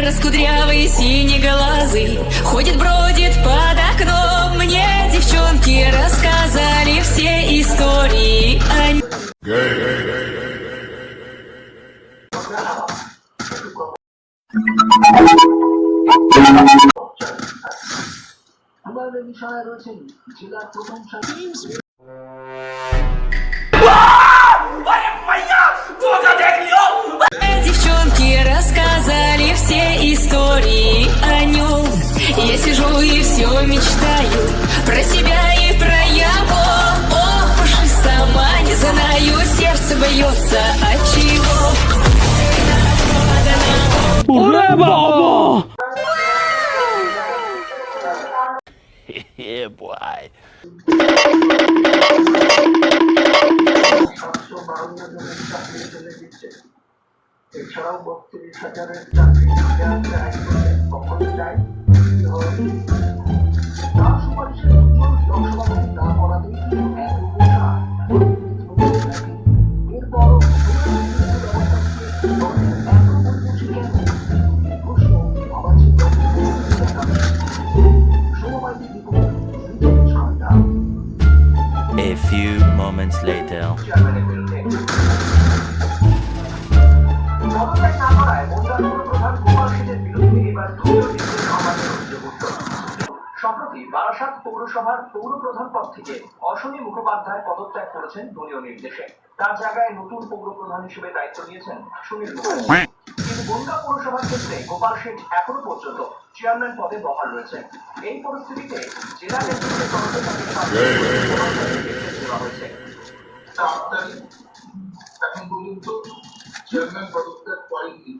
Раскудрявый, синеглазый ходит, бродит под окном. Мне девчонки рассказали все истории о... Девчонки рассказали все истории о нем. Я сижу и все мечтаю про себя и про его. Ох уж и сама не знаю, сердце бьется от чего. Ура, баба! Yeah, boy. এছাড়াও ৩২,০০০-এর চাকরি কখন যায় তার সুপারিশের উজ্জ্বল লোকসভাপতি না করাতেই এরপরও প্রশ্ন আবার ছিল সমবায়ী A few moments later. চেয়ারম্যানের বিরুদ্ধে পদত্যাগ না করায় মন্দারপুর প্রধান গোপাল সেনের বিরুদ্ধে এবার দলীয় নির্দেশ অমান্যের অভিযোগ উঠল। সম্প্রতি বারাসাত পৌরসভার পৌর প্রধান পদ থেকে অশ্বনী মুখোপাধ্যায় পদত্যাগ করেছেন দলীয় নির্দেশে। তার জায়গায় নতুন পৌর প্রধান হিসেবে দায়িত্ব নিয়েছেন সুনীল মুখার্জি। কিন্তু বনগাঁ পৌরসভার ক্ষেত্রে গোপাল সেন এখনো পর্যন্ত চেয়ারম্যান পদে বহাল রয়েছেন। এই পরিস্থিতিতে জেলা নেতৃত্বের তরফে তাকে দেওয়া হয়েছে। এখন পর্যন্ত চেয়ারম্যান পদত্যাগ করেননি।